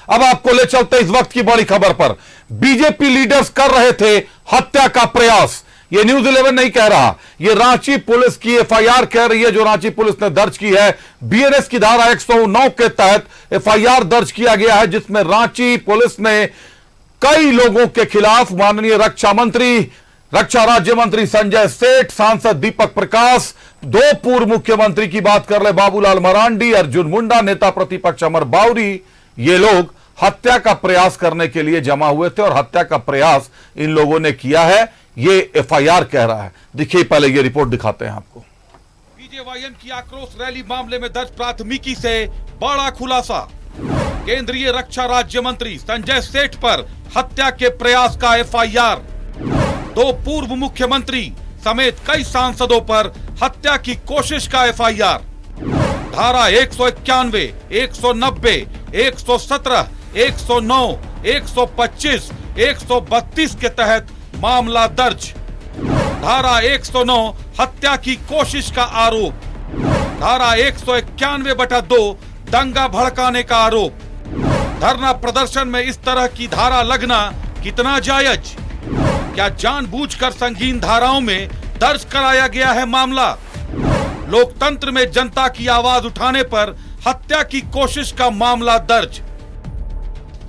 अब आपको ले चलते इस वक्त की बड़ी खबर पर। बीजेपी लीडर्स कर रहे थे हत्या का प्रयास। ये न्यूज 11 नहीं कह रहा, ये रांची पुलिस की एफआईआर कह रही है, जो रांची पुलिस ने दर्ज की है। बीएनएस की धारा 109 के तहत एफआईआर दर्ज किया गया है, जिसमें रांची पुलिस ने कई लोगों के खिलाफ माननीय रक्षा राज्य मंत्री संजय सेठ, सांसद दीपक प्रकाश, दो पूर्व मुख्यमंत्री की बात कर ले बाबूलाल मरांडी, अर्जुन मुंडा, नेता प्रतिपक्ष अमर बावरी, ये लोग हत्या का प्रयास करने के लिए जमा हुए थे और हत्या का प्रयास इन लोगों ने किया है, ये एफआईआर कह रहा है। देखिए पहले ये रिपोर्ट दिखाते हैं आपको। बीजेवाईएम की आक्रोश रैली मामले में दर्ज प्राथमिकी से बड़ा खुलासा। केंद्रीय रक्षा राज्य मंत्री संजय सेठ पर हत्या के प्रयास का एफआईआर। दो पूर्व मुख्यमंत्री समेत कई सांसदों पर हत्या की कोशिश का एफआईआर। धारा 191, 190, 117, 109, 125, 132 के तहत मामला दर्ज। धारा 109 हत्या की कोशिश का आरोप। धारा 191/2 दंगा भड़काने का आरोप। धरना प्रदर्शन में इस तरह की धारा लगना कितना जायज? क्या जानबूझकर संगीन धाराओं में दर्ज कराया गया है मामला? लोकतंत्र में जनता की आवाज उठाने पर हत्या की कोशिश का मामला दर्ज।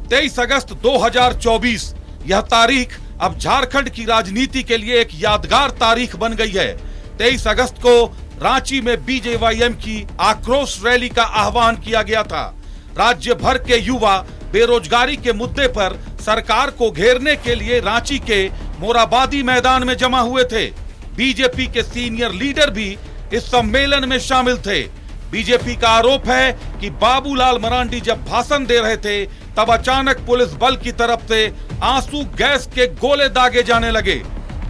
23 अगस्त 2024 यह तारीख अब झारखंड की राजनीति के लिए एक यादगार तारीख बन गई है। 23 अगस्त को रांची में बीजेवाईएम की आक्रोश रैली का आह्वान किया गया था। राज्य भर के युवा बेरोजगारी के मुद्दे पर सरकार को घेरने के लिए रांची के मोराबादी मैदान में जमा हुए थे। बीजेपी के सीनियर लीडर भी इस सम्मेलन में शामिल थे। बीजेपी का आरोप है कि बाबूलाल मरांडी जब भाषण दे रहे थे तब अचानक पुलिस बल की तरफ से आंसू गैस के गोले दागे जाने लगे।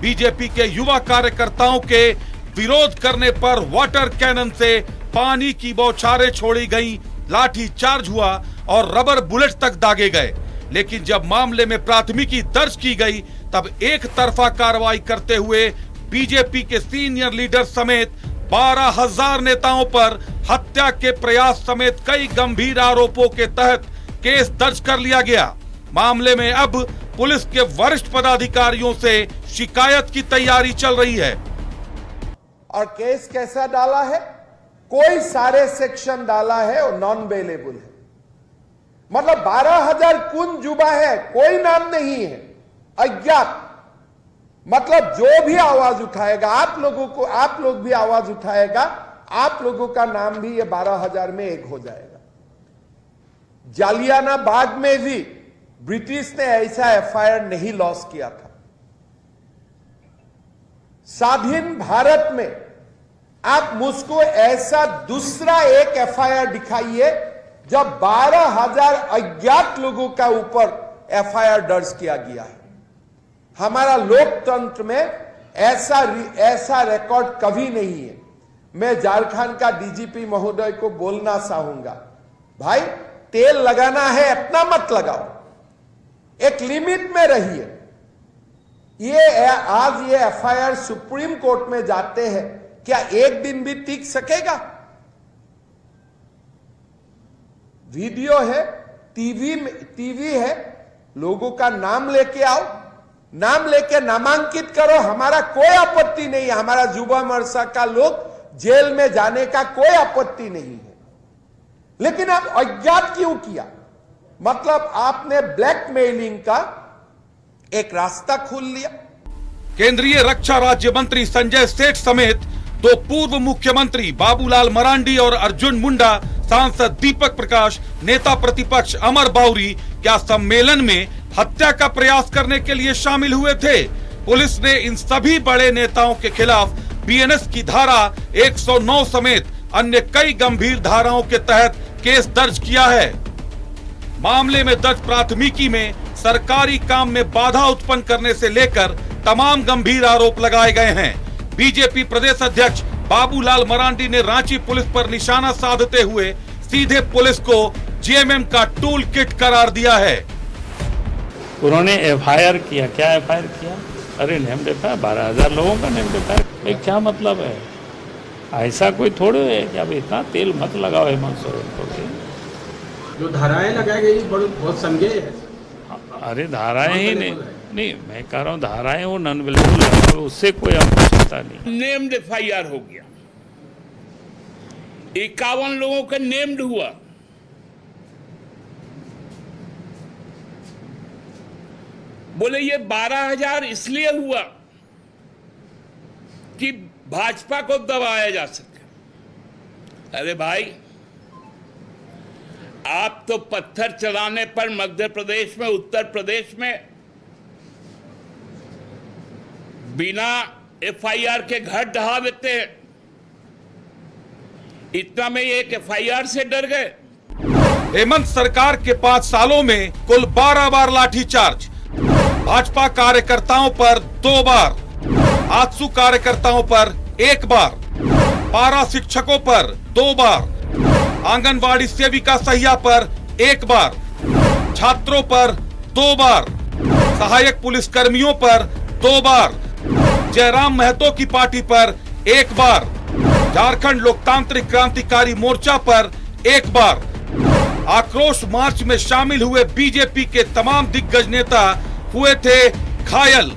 बीजेपी के युवा कार्यकर्ताओं के विरोध करने पर वाटर कैनन से पानी की बौछारें छोड़ी गईं, लाठी चार्ज हुआ और रबर बुलेट तक दागे गए। लेकिन जब मामले में प्राथमिकी दर्ज की गई तब एक तरफा कार्रवाई करते हुए बीजेपी के सीनियर लीडर समेत 12,000 नेताओं पर हत्या के प्रयास समेत कई गंभीर आरोपों के तहत केस दर्ज कर लिया गया। मामले में अब पुलिस के वरिष्ठ पदाधिकारियों से शिकायत की तैयारी चल रही है। और केस कैसा डाला है? कोई सारे सेक्शन डाला है और नॉन बेलेबल है। मतलब 12,000 कुन जुबा है, कोई नाम नहीं है, अज्ञात। मतलब जो भी आवाज उठाएगा, आप लोग भी आवाज उठाएगा, आप लोगों का नाम भी ये 12,000 में एक हो जाएगा। जालियाना बाग में भी ब्रिटिश ने ऐसा एफआईआर नहीं लॉन्च किया था। स्वाधीन भारत में आप मुझको ऐसा दूसरा एक एफआईआर दिखाइए जब 12,000 अज्ञात लोगों का ऊपर एफआईआर दर्ज किया गया है। हमारा लोकतंत्र में ऐसा रिकॉर्ड कभी नहीं है। मैं झारखंड का डीजीपी महोदय को बोलना चाहूंगा, भाई तेल लगाना है इतना मत लगाओ, एक लिमिट में रहिए। आज ये एफआईआर सुप्रीम कोर्ट में जाते हैं, क्या एक दिन भी टिक सकेगा? वीडियो है, टीवी है, लोगों का नाम लेके आओ, नाम लेके नामांकित करो, हमारा कोई आपत्ति नहीं है। हमारा जुबा मरसा का लोग जेल में जाने का कोई आपत्ति नहीं है। लेकिन आप अज्ञात क्यों किया? मतलब आपने ब्लैकमेलिंग का एक रास्ता खोल लिया। केंद्रीय रक्षा राज्य मंत्री संजय सेठ समेत दो पूर्व मुख्यमंत्री बाबूलाल मरांडी और अर्जुन मुंडा, सांसद दीपक प्रकाश, नेता प्रतिपक्ष अमर बावरी क्या सम्मेलन में हत्या का प्रयास करने के लिए शामिल हुए थे? पुलिस ने इन सभी बड़े नेताओं के खिलाफ बीएनएस की धारा 109 समेत अन्य कई गंभीर धाराओं के तहत केस दर्ज किया है। मामले में दर्ज प्राथमिकी में सरकारी काम में बाधा उत्पन्न करने से लेकर तमाम गंभीर आरोप लगाए गए हैं। बीजेपी प्रदेश अध्यक्ष बाबूलाल मरांडी ने रांची पुलिस पर निशाना साधते हुए सीधे पुलिस को जेएमएम का टूल किट करार दिया है। उन्होंने एफआईआर किया। क्या एफआईआर किया? अरे नेम एफआईआर 12,000 लोगों का नेम एफआईआर। क्या मतलब है? ऐसा कोई थोड़े है कि अब इतना तेल मत लगाओ हेमंत सोरेन को। जो धाराएं लगाई गई बहुत संज्ञेय है। अरे धाराएं ही नहीं, मैं कह रहा हूँ धाराएं वो नॉन अवेलेबल है, उससे कोई आवश्यकता नहीं। नेम्ड एफआईआर हो गया, 51 लोगों का नेम्ड हुआ। बोले ये 12,000 इसलिए हुआ कि भाजपा को दबाया जा सके। अरे भाई, आप तो पत्थर चलाने पर मध्य प्रदेश में, उत्तर प्रदेश में बिना एफआईआर के घर ढहा देते हैं। इतना में एक एफआईआर से डर गए। हेमंत सरकार के 5 सालों में कुल 12 बार लाठीचार्ज, भाजपा कार्यकर्ताओं पर 2 बार, आजसू कार्यकर्ताओं पर 1 बार, पारा शिक्षकों पर 2 बार, आंगनवाड़ी सेविका सहिया पर 1 बार, छात्रों पर 2 बार, सहायक पुलिस कर्मियों पर 2 बार, जयराम महतो की पार्टी पर 1 बार, झारखंड लोकतांत्रिक क्रांतिकारी मोर्चा पर 1 बार। आक्रोश मार्च में शामिल हुए बीजेपी के तमाम दिग्गज नेता हुए थे घायल।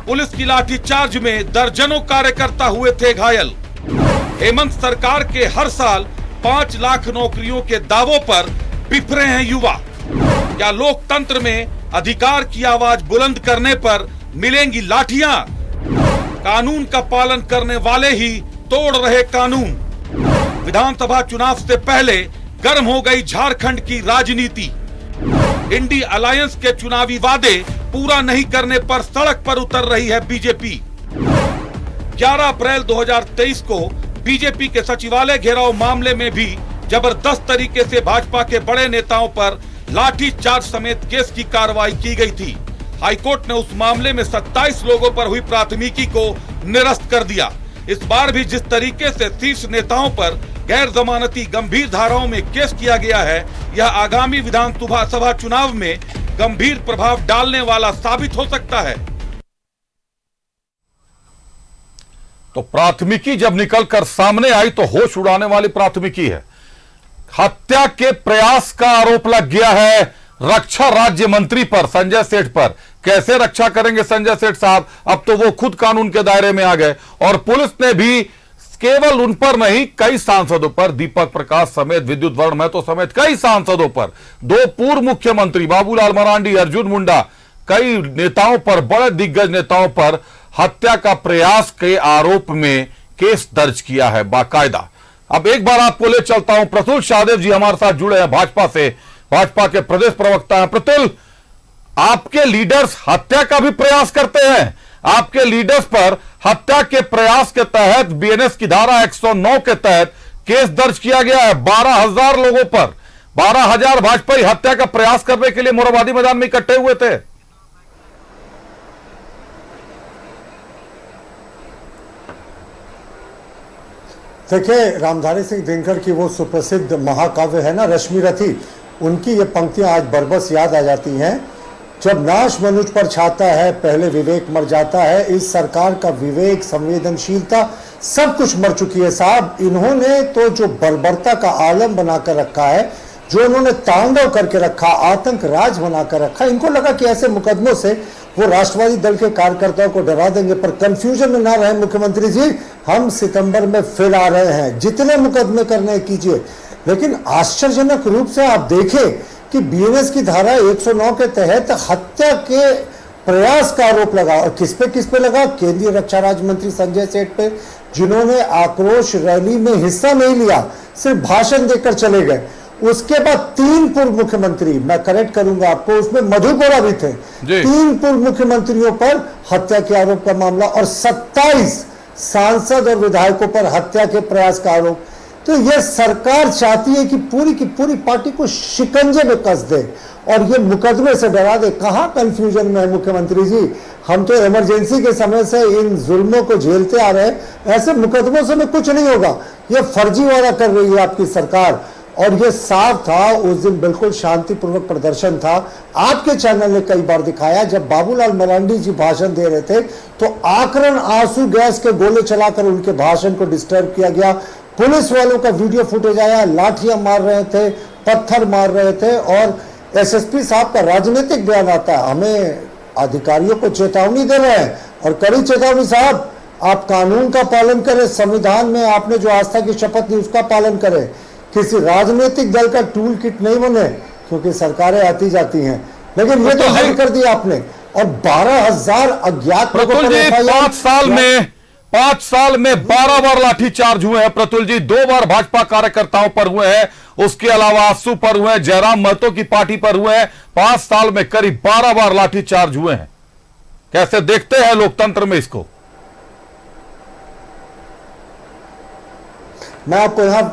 पुलिस की लाठीचार्ज में दर्जनों कार्यकर्ता हुए थे घायल। हेमंत सरकार के हर साल 5 लाख नौकरियों के दावों पर बिफरे हैं युवा। क्या लोकतंत्र में अधिकार की आवाज बुलंद करने पर मिलेंगी लाठियां? कानून का पालन करने वाले ही तोड़ रहे कानून। विधानसभा चुनाव से पहले गर्म हो गई झारखंड की राजनीति। इंडी अलायंस के चुनावी वादे पूरा नहीं करने पर सड़क पर उतर रही है बीजेपी। 11 अप्रैल 2023 को बीजेपी के सचिवालय घेराव मामले में भी जबरदस्त तरीके से भाजपा के बड़े नेताओं पर लाठीचार्ज समेत केस की कार्रवाई की गई थी। हाईकोर्ट ने उस मामले में 27 लोगों पर हुई प्राथमिकी को निरस्त कर दिया। इस बार भी जिस तरीके से शीर्ष नेताओं पर गैर जमानती गंभीर धाराओं में केस किया गया है, यह आगामी विधानसभा चुनाव में गंभीर प्रभाव डालने वाला साबित हो सकता है। तो प्राथमिकी जब निकलकर सामने आई तो होश उड़ाने वाली प्राथमिकी है। हत्या के प्रयास का आरोप लग गया है रक्षा राज्य मंत्री पर, संजय सेठ पर। कैसे रक्षा करेंगे संजय सेठ साहब? अब तो वो खुद कानून के दायरे में आ गए। और पुलिस ने भी केवल उन पर नहीं, कई सांसदों पर, दीपक प्रकाश समेत, विद्युत वर्ण महतो समेत कई सांसदों पर, 2 पूर्व मुख्यमंत्री बाबूलाल मरांडी, अर्जुन मुंडा, कई नेताओं पर, बड़े दिग्गज नेताओं पर हत्या का प्रयास के आरोप में केस दर्ज किया है बाकायदा। अब एक बार आपको ले चलता हूं, प्रतुल शाहदेव जी हमारे साथ जुड़े हैं भाजपा से, भाजपा के प्रदेश प्रवक्ता हैं। प्रतुल, आपके लीडर्स हत्या का भी प्रयास करते हैं। आपके लीडर्स पर हत्या के प्रयास के तहत बीएनएस की धारा 109 के तहत केस दर्ज किया गया है 12,000 लोगों पर। 12,000 भाजपाई हत्या का प्रयास करने के लिए मोरहाबादी मैदान में इकट्ठे हुए थे। देखिए, रामधारी सिंह दिनकर की वो सुप्रसिद्ध महाकाव्य है ना रश्मि रथी, उनकी ये पंक्तियां आज बरबस याद आ जाती हैं। जब नाश मनुष्य पर छाता है, पहले विवेक मर जाता है। इस सरकार का विवेक, संवेदनशीलता सब कुछ मर चुकी है साहब। इन्होंने तो जो बर्बरता का आलम बनाकर रखा है, जो उन्होंने तांडव करके रखा, आतंक राज बनाकर रखा, इनको लगा कि ऐसे मुकदमों से वो राष्ट्रवादी दल के कार्यकर्ताओं को डरा देंगे। पर कंफ्यूजन में ना रहे मुख्यमंत्री जी, हम सितंबर में फिर आ रहे हैं, जितने मुकदमे करने कीजिए। लेकिन आश्चर्यजनक रूप से आप देखें कि बीएनएस की धारा 109 के तहत हत्या के प्रयास का आरोप लगा। और किस पे लगा? केंद्रीय रक्षा राज्य मंत्री संजय सेठ पे, जिन्होंने आक्रोश रैली में हिस्सा नहीं लिया, सिर्फ भाषण देकर चले गए। उसके बाद 3 पूर्व मुख्यमंत्री, मैं करेक्ट करूंगा आपको, उसमें मधु बोरा भी थे, 3 पूर्व मुख्यमंत्रियों पर हत्या के आरोप का मामला और 27 सांसद और विधायकों पर हत्या के प्रयास का आरोप। तो यह सरकार चाहती है कि पूरी की पूरी पार्टी को शिकंजे में कस दे और ये मुकदमे से डरा दे। कहां कंफ्यूजन में है मुख्यमंत्री जी? हम तो इमरजेंसी के समय से इन जुल्मों को झेलते आ रहे हैं, ऐसे मुकदमों से में कुछ नहीं होगा। ये फर्जीवाड़ा कर रही है आपकी सरकार। और ये साफ था, उस दिन बिल्कुल शांतिपूर्वक प्रदर्शन था। आपके चैनल ने कई बार दिखाया, जब बाबूलाल मरांडी जी भाषण दे रहे थे तो आक्रण आंसू गैस के गोले चलाकर उनके भाषण को डिस्टर्ब किया गया। पुलिस वालों का वीडियो फुटेज आया, लाठियां मार रहे थे, पत्थर मार रहे थे, और एसएसपी साहब का राजनीतिक बयान आता है। हमें अधिकारियों को चेतावनी दे रहे हैं, और कड़ी चेतावनी, साहब आप कानून का पालन करें, संविधान में आपने जो आस्था की शपथ ली उसका पालन करें, किसी राजनीतिक दल का टूल किट नहीं बने, क्योंकि सरकारें आती जाती हैं। लेकिन ये तो हद कर दिया आपने, और 12,000 अज्ञात लोगों पर FIR। 5 साल में 12 बार लाठीचार्ज हुए हैं प्रतुल जी, 2 बार भाजपा कार्यकर्ताओं पर हुए हैं, उसके अलावा आसू पर हुए हैं, जयराम महतो की पार्टी पर हुए हैं। 5 साल में करीब 12 बार लाठीचार्ज हुए हैं। कैसे देखते हैं लोकतंत्र में इसको? मैं आपको यहां,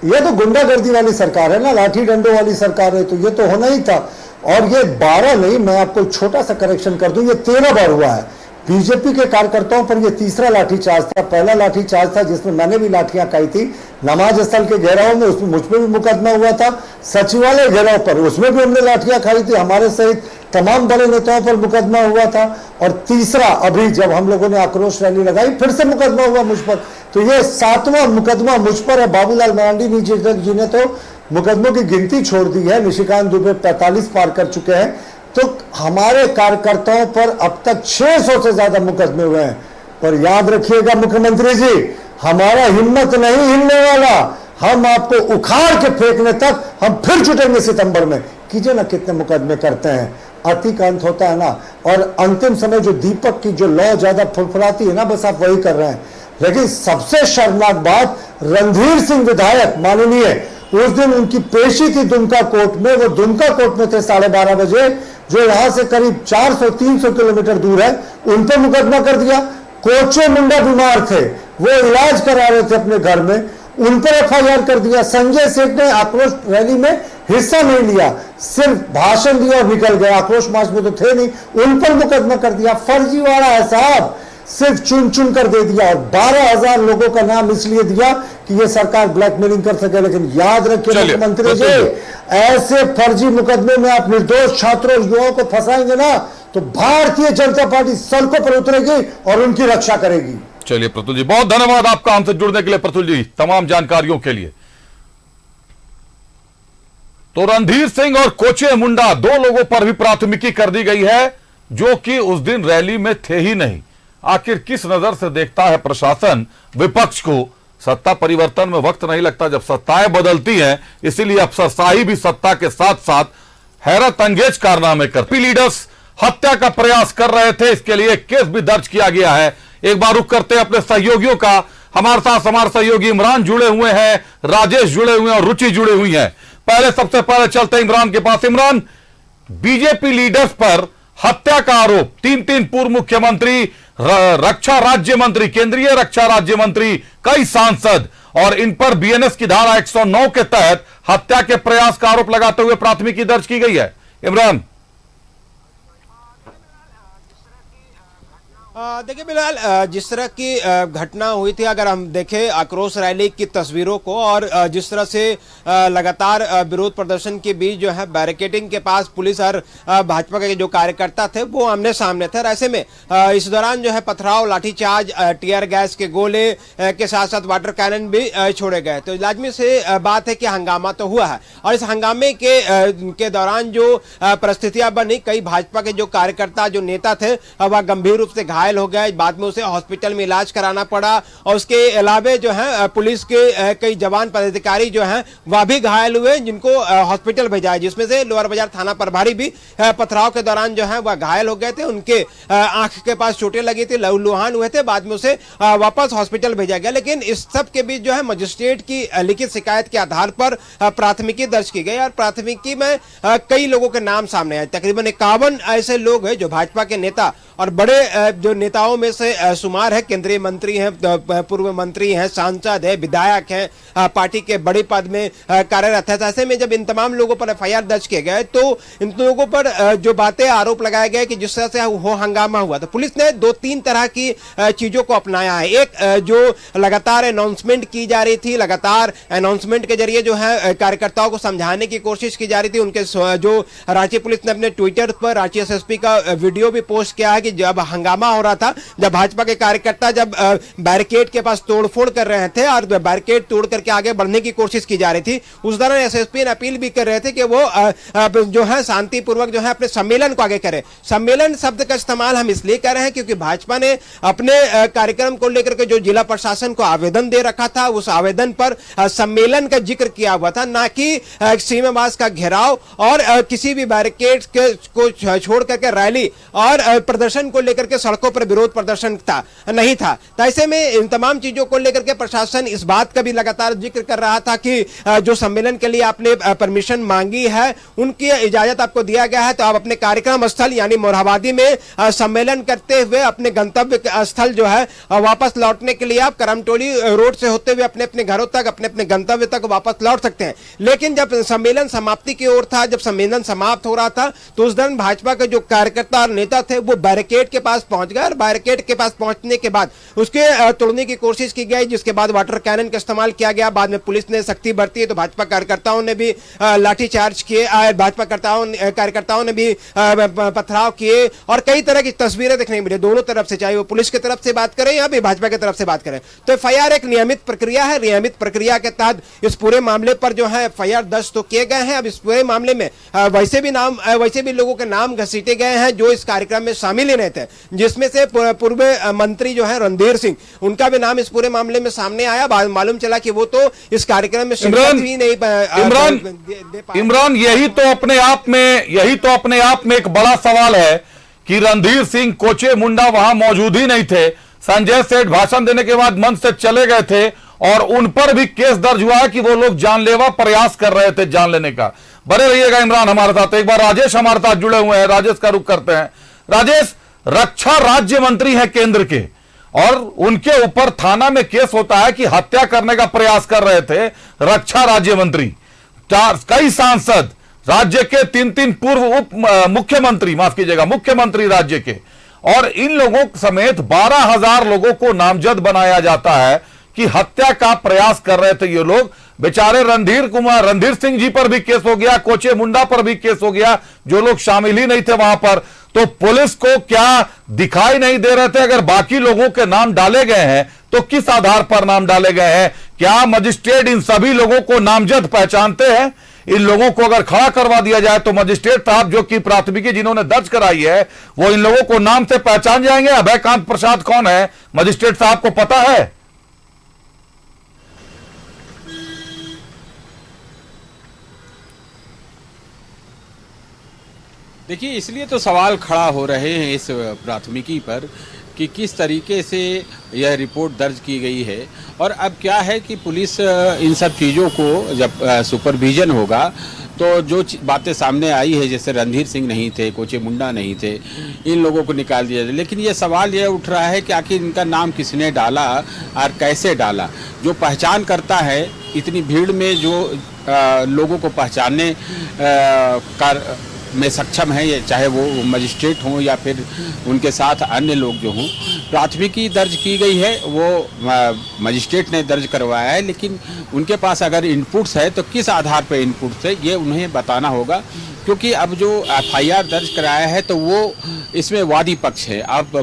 ये तो गुंडागर्दी वाली सरकार है ना, लाठी डंडों वाली सरकार है, तो ये तो होना ही था। और ये 12 नहीं, मैं आपको छोटा सा करेक्शन कर दूं, ये 13 बार हुआ है। बीजेपी के कार्यकर्ताओं पर यह तीसरा लाठीचार्ज था। पहला लाठीचार्ज था जिसमें मैंने भी लाठियां खाई थी, नमाज स्थल के घेराव में, उसमें मुझ पर भी मुकदमा हुआ था। सचिवालय घेराव पर, उसमें भी हमने लाठियां खाई थी, हमारे सहित तमाम बड़े नेताओं पर मुकदमा हुआ था। और तीसरा, अभी जब हम लोगों ने आक्रोश रैली लगाई, फिर से मुकदमा हुआ मुझ पर। तो ये 7वां मुकदमा मुझ पर है। बाबूलाल मरांडी जी ने तो मुकदमों की गिनती छोड़ दी है। निशिकांत दुबे 45 पार कर चुके हैं। तो हमारे कार्यकर्ताओं पर अब तक 600 से ज्यादा मुकदमे हुए हैं। पर याद रखिएगा मुख्यमंत्री जी, हमारा हिम्मत नहीं हिलने वाला। हम आपको उखाड़ के फेंकने तक हम फिर जुटेंगे सितंबर में। कीजिए ना, कितने मुकदमे करते हैं, अति का अंत होता है ना। और अंतिम समय जो दीपक की जो लौ ज्यादा फुलफुलाती है ना, बस आप वही कर रहे हैं। लेकिन सबसे शर्मनाक बात, रणधीर सिंह विधायक माननीय, उस दिन उनकी पेशी थी दुमका कोर्ट में, वो दुमका कोर्ट में थे 12:30 बजे, जो यहां से करीब 400-300 किलोमीटर दूर है, उन पर मुकदमा कर दिया। कोचे मुंडा बीमार थे, वो इलाज करा रहे थे अपने घर में, उन पर FIR कर दिया। संजय सेठ ने आक्रोश रैली में हिस्सा नहीं लिया, सिर्फ भाषण दिया और निकल गया, आक्रोश मार्च में तो थे नहीं, उन पर मुकदमा कर दिया। फर्जीवाड़ा है साहब, सिर्फ चुन चुन कर दे दिया। और 12,000 लोगों का नाम इसलिए दिया कि ये सरकार ब्लैकमेलिंग कर सके। लेकिन याद रखिए मुख्यमंत्री जी, ऐसे फर्जी मुकदमे में आप निर्दोष छात्रों युवाओं को फंसाएंगे ना, तो भारतीय जनता पार्टी सड़कों पर उतरेगी और उनकी रक्षा करेगी। चलिए प्रतुल जी, बहुत धन्यवाद आपका हमसे जुड़ने के लिए। प्रतुल जी, तमाम जानकारियों के लिए। तो रणधीर सिंह और कोचे मुंडा 2 लोगों पर भी प्राथमिकी कर दी गई है, जो कि उस दिन रैली में थे ही नहीं। आखिर किस नजर से देखता है प्रशासन विपक्ष को? सत्ता परिवर्तन में वक्त नहीं लगता, जब सत्ताएं बदलती हैं, इसीलिए अफसरशाही भी सत्ता के साथ साथ हैरत अंगेज कारनामे करती। लीडर्स हत्या का प्रयास कर रहे थे, इसके लिए केस भी दर्ज किया गया है। एक बार रुक करते अपने सहयोगियों का। हमारे साथ हमारे सहयोगी इमरान जुड़े हुए हैं, राजेश जुड़े हुए हैं और रुचि जुड़े हुई है। पहले सबसे पहले चलते इमरान के पास। इमरान, बीजेपी लीडर्स पर हत्या का आरोप, 3 पूर्व मुख्यमंत्री, रक्षा राज्य मंत्री, केंद्रीय रक्षा राज्य मंत्री, कई सांसद, और इन पर BNS की धारा 109 के तहत हत्या के प्रयास का आरोप लगाते हुए प्राथमिकी दर्ज की गई है। इमरान, देखिए बिलाल, जिस तरह की घटना हुई थी, अगर हम देखें आक्रोश रैली की तस्वीरों को, और जिस तरह से लगातार विरोध प्रदर्शन के बीच जो है बैरिकेडिंग के पास पुलिस और भाजपा के जो कार्यकर्ता थे वो आमने सामने थे। और ऐसे में इस दौरान जो है पथराव, लाठीचार्ज, टीयर गैस के गोले के साथ साथ वाटर कैनन भी छोड़े गए। तो लाजमी से बात है कि हंगामा तो हुआ है, और इस हंगामे के दौरान जो परिस्थितियां बनी, कई भाजपा के जो कार्यकर्ता, जो नेता थे, वह गंभीर रूप से घायल हो गया। बाद में उसे हॉस्पिटल में इलाज कराना पड़ा। और उसके अलावा जो है पुलिस के कई जवान पदाधिकारी जो हैं वह भी घायल हुए, जिनको हॉस्पिटल भेजा है, जिसमें से लोअर बाजार थाना प्रभारी भी पथराव के दौरान जो है वह घायल हो गए थे। उनके आंख के पास चोटें लगी थी, लहूलुहान हुए थे। बाद में उसे वापस हॉस्पिटल भेजा गया। लेकिन इस सब के बीच जो है मजिस्ट्रेट की लिखित शिकायत के आधार पर प्राथमिकी दर्ज की गई, और प्राथमिकी में कई लोगों के नाम सामने आए। तकरीबन 51 ऐसे लोग हैं जो भाजपा के नेता और बड़े जो नेताओं में से शुमार है, केंद्रीय मंत्री हैं, पूर्व मंत्री हैं, सांसद है, विधायक हैं, पार्टी के बड़े पद में कार्यरत है। ऐसे में जब इन तमाम लोगों पर FIR दर्ज किए गए, तो इन लोगों पर जो बातें, आरोप लगाए गए कि जिस तरह से वो हंगामा हुआ, तो पुलिस ने 2-3 तरह की चीजों को अपनाया है। एक, जो लगातार अनाउंसमेंट की जा रही थी, लगातार अनाउंसमेंट के जरिए जो है कार्यकर्ताओं को समझाने की कोशिश की जा रही थी। उनके जो रांची पुलिस ने अपने ट्विटर पर रांची SSP का वीडियो भी पोस्ट किया है कि जब हंगामा हो रहा था, जब भाजपा के कार्यकर्ता जब बैरिकेड के पास तोड़फोड़ कर रहे थे और बैरिकेड तोड़ करके आगे बढ़ने की कोशिश की जा रही थी, उस दौरान एसएसपी ने अपील भी कर रहे थे कि वो जो है शांतिपूर्वक जो है अपने सम्मेलन को आगे करें। सम्मेलन शब्द का इस्तेमाल हम इसलिए कर रहे हैं क्योंकि भाजपा ने अपने कार्यक्रम को लेकर के जो जिला प्रशासन को आवेदन दे रखा था, उस आवेदन पर सम्मेलन का जिक्र किया हुआ था, ना कि सीमावास का घेराव और किसी भी बैरिकेड को छोड़ करके रैली और प्रदर्शन को लेकर के सड़कों पर विरोध प्रदर्शन नहीं था। तो ऐसे में इन तमाम चीजों को लेकर के प्रशासन इस बात का भी लगातार जिक्र कर रहा था कि जो सम्मेलन के लिए आपने परमिशन मांगी है, उनकी इजाजत आपको दिया गया है, तो आप अपने कार्यक्रम स्थल यानी मोरहाबादी में सम्मेलन करते हुए अपने गंतव्य स्थल जो है वापस लौटने के लिए आप करमटोली रोड से होते हुए अपने अपने घरों तक, अपने अपने गंतव्य तक वापस लौट सकते हैं। लेकिन जब सम्मेलन समाप्ति की ओर था, जब सम्मेलन समाप्त हो रहा था, तो उस दौरान भाजपा के जो कार्यकर्ता और नेता थे वो बैरिकेड के पास पहुंच गए और बैरिकेड के पास पहुंचने के बाद उसके तोड़ने की कोशिश की गई, जिसके बाद वाटर कैनन का इस्तेमाल किया गया। बाद में पुलिस ने सख्ती बरती है, तो भाजपा कार्यकर्ताओं ने भी लाठीचार्ज किए, भाजपा कार्यकर्ताओं ने भी पथराव किए और कई तरह की तस्वीरें देखने मिली दोनों तरफ से, चाहे वो पुलिस की तरफ से बात करें या भी भाजपा की तरफ से बात करें। तो एफआईआर एक नियमित प्रक्रिया है, नियमित प्रक्रिया के तहत इस पूरे मामले पर जो है एफआईआर दर्ज तो किए गए हैं। अब इस पूरे मामले में वैसे भी लोगों के नाम घसीटे गए हैं जो इस कार्यक्रम में शामिल ही नहीं थे, जिसमें से पूर्व मंत्री जो है रणधीर सिंह, उनका भी नाम इस पूरे मामले में सामने आया। बाद मालूम चला कि वो तो इस कार्यक्रम में शिरकत ही नहीं इमरान, यही तो अपने आप में एक बड़ा सवाल है कि रणधीर सिंह कोचे मुंडा वहां मौजूद ही नहीं थे। संजय सेठ भाषण देने के बाद मंच से चले गए थे और उन पर भी केस दर्ज हुआ है कि वो लोग जानलेवा प्रयास कर रहे थे जान लेने का। बने रहिएगा इमरान हमारे साथ। एक बार राजेश हमारे साथ जुड़े हुए हैं, राजेश का रुख करते हैं। राजेश, रक्षा राज्य मंत्री हैं केंद्र के और उनके ऊपर थाना में केस होता है कि हत्या करने का प्रयास कर रहे थे रक्षा राज्य मंत्री। कई सांसद राज्य के 3 पूर्व मुख्यमंत्री, माफ कीजिएगा, मुख्यमंत्री राज्य के, और इन लोगों समेत 12,000 लोगों को नामजद बनाया जाता है कि हत्या का प्रयास कर रहे थे ये लोग। बेचारे रणधीर सिंह जी पर भी केस हो गया, कोचे मुंडा पर भी केस हो गया, जो लोग शामिल ही नहीं थे वहां पर। तो पुलिस को क्या दिखाई नहीं दे रहे थे? अगर बाकी लोगों के नाम डाले गए हैं तो किस आधार पर नाम डाले गए हैं? क्या मजिस्ट्रेट इन सभी लोगों को नामजद पहचानते हैं? इन लोगों को अगर खड़ा करवा दिया जाए तो मजिस्ट्रेट साहब जो कि प्राथमिकी जिन्होंने दर्ज कराई है वो इन लोगों को नाम से पहचान जाएंगे? अभयकांत प्रसाद कौन है, मजिस्ट्रेट साहब को पता है? देखिए, इसलिए तो सवाल खड़ा हो रहे हैं इस प्राथमिकी पर कि किस तरीके से यह रिपोर्ट दर्ज की गई है। और अब क्या है कि पुलिस इन सब चीज़ों को जब सुपरविजन होगा तो जो बातें सामने आई है, जैसे रणधीर सिंह नहीं थे, कोचे मुंडा नहीं थे, इन लोगों को निकाल दिया जाए। लेकिन ये सवाल यह उठ रहा है कि आखिर इनका नाम किसने डाला और कैसे डाला। जो पहचान करता है, इतनी भीड़ में जो लोगों को पहचानने में सक्षम है, ये चाहे वो मजिस्ट्रेट हों या फिर उनके साथ अन्य लोग जो हों। प्राथमिकी दर्ज की गई है, वो मजिस्ट्रेट ने दर्ज करवाया है, लेकिन उनके पास अगर इनपुट्स है तो किस आधार पर इनपुट्स है ये उन्हें बताना होगा, क्योंकि अब जो एफआईआर दर्ज कराया है तो वो इसमें वादी पक्ष है। अब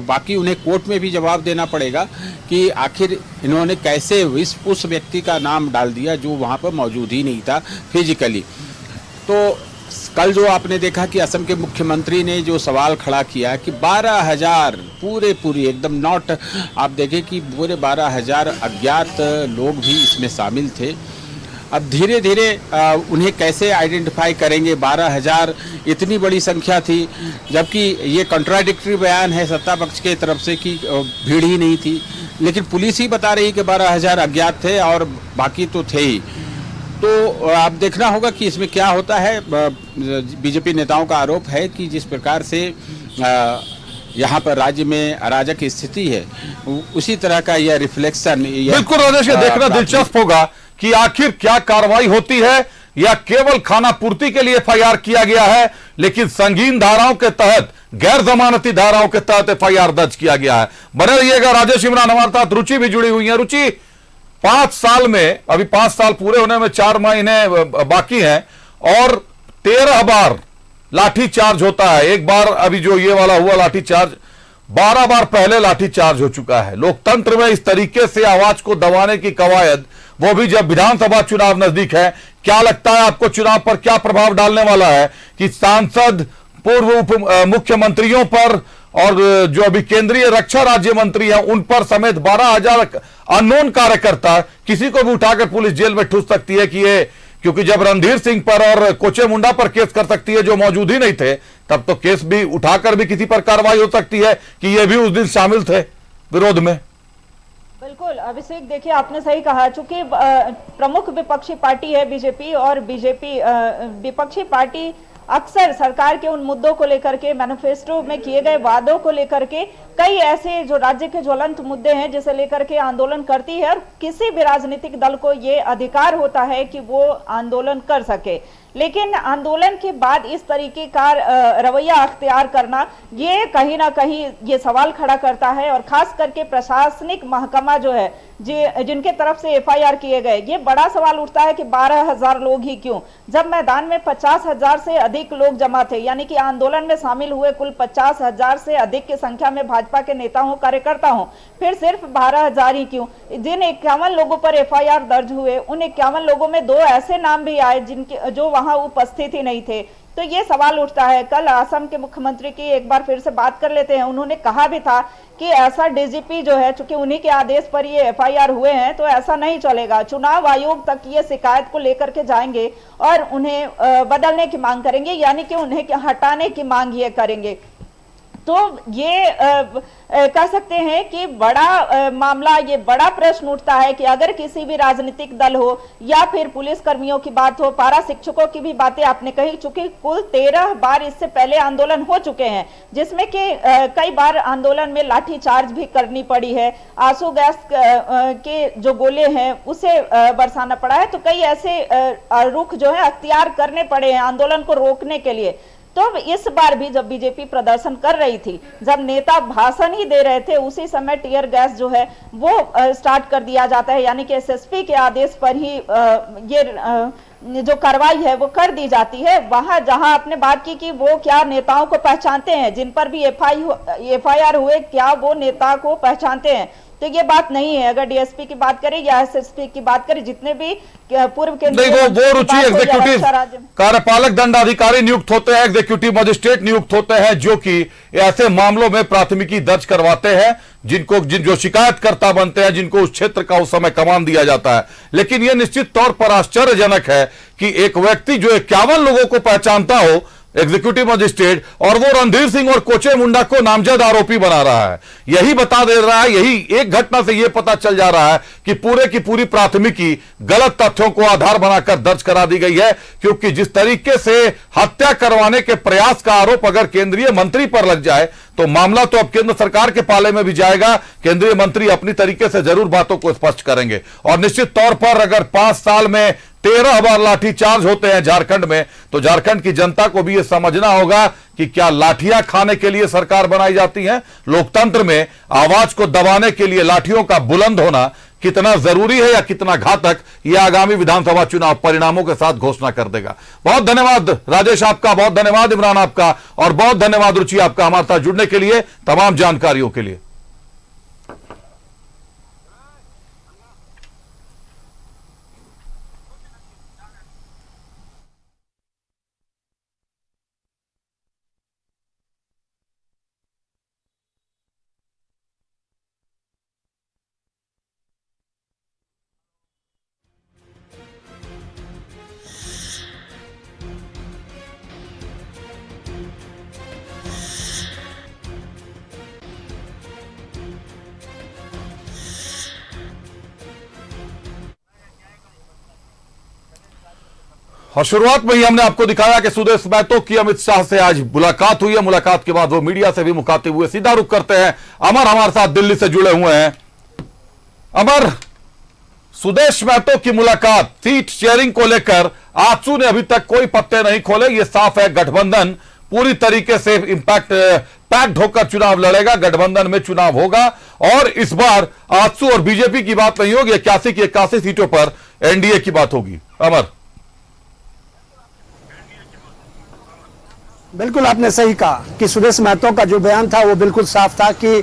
बाकी उन्हें कोर्ट में भी जवाब देना पड़ेगा कि आखिर इन्होंने कैसे उस व्यक्ति का नाम डाल दिया जो वहाँ पर मौजूद ही नहीं था फिजिकली। तो कल जो आपने देखा कि असम के मुख्यमंत्री ने जो सवाल खड़ा किया कि 12,000 पूरी एकदम नॉट, आप देखें कि पूरे 12,000 अज्ञात लोग भी इसमें शामिल थे। अब धीरे धीरे उन्हें कैसे आइडेंटिफाई करेंगे? 12,000 इतनी बड़ी संख्या थी, जबकि ये कॉन्ट्राडिक्टरी बयान है सत्ता पक्ष के तरफ से कि भीड़ ही नहीं थी, लेकिन पुलिस ही बता रही कि 12,000 अज्ञात थे और बाकी तो थे ही। तो आप देखना होगा कि इसमें क्या होता है। बीजेपी नेताओं का आरोप है कि जिस प्रकार से यहाँ पर राज्य में अराजक स्थिति है, उसी तरह का यह रिफ्लेक्शन। बिल्कुल राजेश, देखना दिलचस्प होगा कि आखिर क्या कार्रवाई होती है या केवल खाना पूर्ति के लिए एफआईआर किया गया है, लेकिन संगीन धाराओं के तहत, गैर जमानती धाराओं के तहत एफआईआर दर्ज किया गया है। बने रहिएगा राजेश। इमरान हमारे साथ रुचि भी जुड़ी हुई है। रुचि, 5 साल में, अभी 5 साल पूरे होने में 4 महीने बाकी हैं और 13 बार लाठीचार्ज होता है। एक बार अभी जो ये वाला हुआ लाठीचार्ज, 12 बार पहले लाठीचार्ज हो चुका है। लोकतंत्र में इस तरीके से आवाज को दबाने की कवायद, वो भी जब विधानसभा चुनाव नजदीक है। क्या लगता है आपको चुनाव पर क्या प्रभाव डालने वाला है कि सांसद, पूर्व उप मुख्यमंत्रियों पर और जो अभी केंद्रीय रक्षा राज्य मंत्री हैं उन पर समेत 12,000 अननोन कार्यकर्ता, किसी को भी उठाकर पुलिस जेल में ठूस सकती है कि ये, क्योंकि जब रणधीर सिंह पर और कोचे मुंडा पर केस कर सकती है जो मौजूद ही नहीं थे, तब तो केस भी उठाकर भी किसी पर कार्रवाई हो सकती है कि ये भी उस दिन शामिल थे विरोध में। बिल्कुल अभिषेक, देखिए आपने सही कहा, चूंकि प्रमुख विपक्षी पार्टी है बीजेपी, और बीजेपी विपक्षी पार्टी अक्सर सरकार के उन मुद्दों को लेकर के, मैनिफेस्टो में किए गए वादों को लेकर के, कई ऐसे जो राज्य के ज्वलंत मुद्दे हैं जिसे लेकर के आंदोलन करती है, और किसी भी राजनीतिक दल को ये अधिकार होता है कि वो आंदोलन कर सके। लेकिन आंदोलन के बाद इस तरीके का रवैया अख्तियार करना, ये कहीं ना कहीं ये सवाल खड़ा करता है, और खास करके प्रशासनिक महकमा जो है, जिनके तरफ से एफआईआर किए गए, ये बड़ा सवाल उठता है कि 12,000 लोग ही क्यों, जब मैदान में 50,000 से अधिक लोग जमा थे, यानी कि आंदोलन में शामिल हुए कुल 50,000 से अधिक की संख्या में भाजपा के नेता हो, कार्यकर्ता हो, फिर सिर्फ 12,000 ही क्यों? जिन 51 लोगों पर एफआईआर दर्ज हुए, उन 51 लोगों में 2 ऐसे नाम भी आए जिनके जो वहां उपस्थित ही नहीं थे। तो ये सवाल उठता है। कल असम के मुख्यमंत्री की एक बार फिर से बात कर लेते हैं, उन्होंने कहा भी था कि ऐसा डीजीपी जो है, चूंकि उन्हीं के आदेश पर ये एफआईआर हुए हैं, तो ऐसा नहीं चलेगा, चुनाव आयोग तक ये शिकायत को लेकर के जाएंगे और उन्हें बदलने की मांग करेंगे, यानी कि उन्हें हटाने की मांग ये करेंगे। तो ये कह सकते हैं कि बड़ा मामला, ये बड़ा प्रश्न उठता है कि अगर किसी भी राजनीतिक दल हो या फिर पुलिस कर्मियों की बात हो, पारा शिक्षकों की भी बातें आपने कही, चूंकि कुल 13 बार इससे पहले आंदोलन हो चुके हैं, जिसमें कि कई बार आंदोलन में लाठीचार्ज भी करनी पड़ी है, आंसू गैस के जो गोले हैं उसे बरसाना पड़ा है। तो कई ऐसे रुख जो है अख्तियार करने पड़े हैं आंदोलन को रोकने के लिए। तो इस बार भी जब बीजेपी प्रदर्शन कर रही थी, जब नेता भाषण ही दे रहे थे, उसी समय टीयर गैस जो है वो स्टार्ट कर दिया जाता है, यानी कि एसएसपी के आदेश पर ही ये जो कार्रवाई है वो कर दी जाती है। वहां जहां आपने बात की कि वो क्या नेताओं को पहचानते हैं, जिन पर भी एफआईआर हुए, क्या वो नेता को पहचानते हैं? तो ये बात नहीं है। अगर डीएसपी की बात करें या एसएसपी की बात करें, जितने भी पूर्व केंद्रीय नहीं, वो रुचि एग्जीक्यूटिव कार्यपालक दंडाधिकारी नियुक्त होते हैं, एग्जीक्यूटिव मजिस्ट्रेट नियुक्त होते हैं, जो कि ऐसे मामलों में प्राथमिकी दर्ज करवाते हैं, जो शिकायतकर्ता बनते हैं, जिनको उस क्षेत्र का उस समय कमान दिया जाता है। लेकिन यह निश्चित तौर पर आश्चर्यजनक है कि एक व्यक्ति जो 51 लोगों को पहचानता हो, एग्जीक्यूटिव मजिस्ट्रेट, और वो रणधीर सिंह और कोचे मुंडा को नामजद आरोपी बना रहा है। यही बता दे रहा है, यही एक घटना से यह पता चल जा रहा है कि पूरे की पूरी प्राथमिकी गलत तथ्यों को आधार बनाकर दर्ज करा दी गई है। क्योंकि जिस तरीके से हत्या करवाने के प्रयास का आरोप अगर केंद्रीय मंत्री पर लग जाए, तो मामला तो अब केंद्र सरकार के पाले में भी जाएगा। केंद्रीय मंत्री अपनी तरीके से जरूर बातों को स्पष्ट करेंगे। और निश्चित तौर पर अगर 5 साल में 13 बार लाठीचार्ज होते हैं झारखंड में, तो झारखंड की जनता को भी यह समझना होगा कि क्या लाठियां खाने के लिए सरकार बनाई जाती है? लोकतंत्र में आवाज को दबाने के लिए लाठियों का बुलंद होना कितना जरूरी है या कितना घातक, यह आगामी विधानसभा चुनाव परिणामों के साथ घोषणा कर देगा। बहुत धन्यवाद राजेश आपका, बहुत धन्यवाद इमरान आपका, और बहुत धन्यवाद रुचि आपका हमारे साथ जुड़ने के लिए, तमाम जानकारियों के लिए। और शुरुआत में ही हमने आपको दिखाया कि सुदेश महतो की अमित शाह से आज मुलाकात हुई है। मुलाकात के बाद वो मीडिया से भी मुखातिब हुए। सीधा रुख करते हैं, अमर हमारे साथ दिल्ली से जुड़े हुए हैं। अमर, सुदेश महतो की मुलाकात, सीट शेयरिंग को लेकर आजसू ने अभी तक कोई पत्ते नहीं खोले। ये साफ है गठबंधन पूरी तरीके से पैक्ड होकर चुनाव लड़ेगा, गठबंधन में चुनाव होगा, और इस बार आजसू और बीजेपी की बात नहीं होगी, 81 की 81 सीटों पर एनडीए की बात होगी। अमर, बिल्कुल आपने सही कहा कि सुदेश महतो का जो बयान था वो बिल्कुल साफ था कि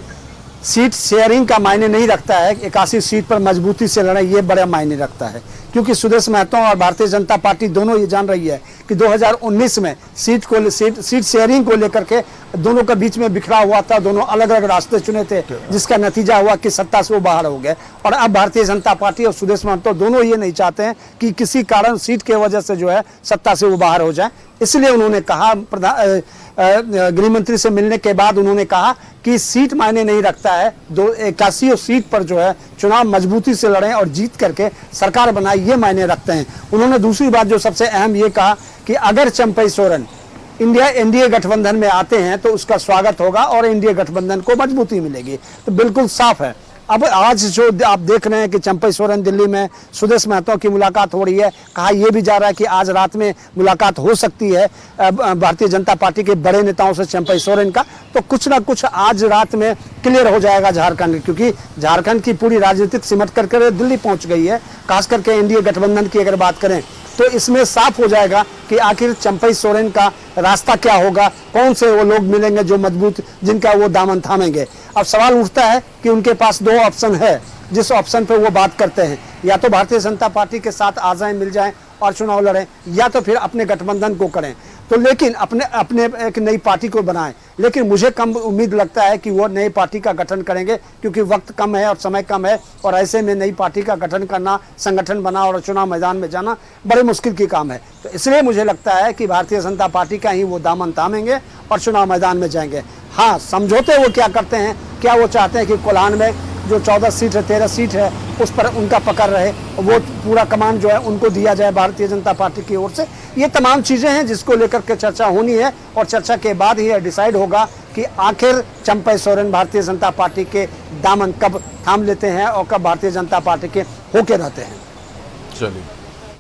सीट शेयरिंग का मायने नहीं रखता है, 81 सीट पर मजबूती से लड़ाई ये बड़ा मायने रखता है, क्योंकि सुदेश महतो और भारतीय जनता पार्टी दोनों ये जान रही है कि 2019 में सीट शेयरिंग को लेकर के दोनों के बीच में बिखरा हुआ था, दोनों अलग अलग रास्ते चुने थे, जिसका नतीजा हुआ कि सत्ता से वो बाहर हो गए। और अब भारतीय जनता पार्टी और सुदेश महतो दोनों ये नहीं चाहते हैं कि किसी कारण सीट के वजह से जो है सत्ता से वो बाहर हो जाए, इसलिए उन्होंने कहा, गृह मंत्री से मिलने के बाद उन्होंने कहा कि सीट मायने नहीं रखता है, 81 सीट पर जो है चुनाव मजबूती से लड़ें और जीत करके सरकार बनाए, ये मायने रखते हैं। उन्होंने दूसरी बात जो सबसे अहम ये कहा कि अगर चंपई सोरेन एनडीए गठबंधन में आते हैं तो उसका स्वागत होगा और एनडीए गठबंधन को मजबूती मिलेगी। तो बिल्कुल साफ है। अब आज जो आप देख रहे हैं कि चंपई सोरेन दिल्ली में सुदेश महतो की मुलाकात हो रही है, कहा यह भी जा रहा है कि आज रात में मुलाकात हो सकती है भारतीय जनता पार्टी के बड़े नेताओं से चंपई सोरेन का, तो कुछ ना कुछ आज रात में क्लियर हो जाएगा झारखंड, क्योंकि झारखंड की पूरी राजनीतिक सिमट करके दिल्ली पहुंच गई है। खास करके एनडीए गठबंधन की अगर बात करें तो इसमें साफ हो जाएगा कि आखिर चंपई सोरेन का रास्ता क्या होगा, कौन से वो लोग मिलेंगे जो मजबूत, जिनका वो दामन थामेंगे। अब सवाल उठता है कि उनके पास दो ऑप्शन है, जिस ऑप्शन पे वो बात करते हैं, या तो भारतीय जनता पार्टी के साथ आ जाएं, मिल जाएं और चुनाव लड़ें, या तो फिर अपने गठबंधन को करें, तो लेकिन अपने एक नई पार्टी को बनाएं। लेकिन मुझे कम उम्मीद लगता है कि वो नई पार्टी का गठन करेंगे, क्योंकि वक्त कम है और समय कम है, और ऐसे में नई पार्टी का गठन करना, संगठन बना और चुनाव मैदान में जाना बड़े मुश्किल की काम है। तो इसलिए मुझे लगता है कि भारतीय जनता पार्टी का ही वो दामन थामेंगे और चुनाव मैदान में जाएंगे। हाँ, समझौते वो क्या करते हैं, क्या वो चाहते हैं कि कोल्हान में जो 14 सीट है, 13 सीट है, उस पर उनका पकड़ रहे, वो पूरा कमान जो है उनको दिया जाए भारतीय जनता पार्टी की ओर से। ये तमाम चीजें हैं जिसको लेकर के चर्चा होनी है, और चर्चा के बाद ही डिसाइड होगा कि आखिर चंपई सोरेन भारतीय जनता पार्टी के दामन कब थाम लेते हैं और कब भारतीय जनता पार्टी के होके रहते हैं। चलिए,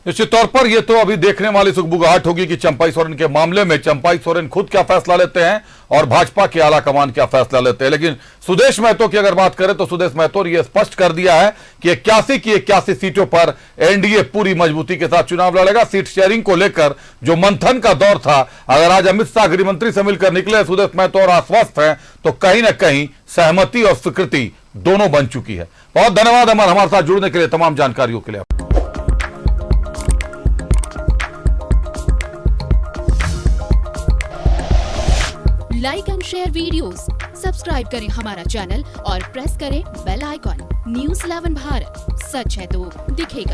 निश्चित तौर पर यह तो अभी देखने वाली सुगबुगाहट होगी कि चंपई सोरेन के मामले में चंपई सोरेन खुद क्या फैसला लेते हैं और भाजपा के आला कमान क्या फैसला लेते हैं। लेकिन सुदेश महतो की अगर बात करें तो सुदेश महतो ने यह स्पष्ट कर दिया है कि 81 की 81 सीटों पर एनडीए पूरी मजबूती के साथ चुनाव लड़ेगा। सीट शेयरिंग को लेकर जो मंथन का दौर था, अगर आज अमित शाह गृह मंत्री से मिलकर निकले सुदेश महतो और आश्वस्त हैं, तो कहीं ना कहीं सहमति और स्वीकृति दोनों बन चुकी है। बहुत धन्यवाद अमर, हमारे साथ जुड़ने के लिए, तमाम जानकारियों के लिए। Like and share videos, subscribe करें हमारा चैनल और प्रेस करें बेल आइकॉन। न्यूज़ 11 भारत, सच है तो दिखेगा।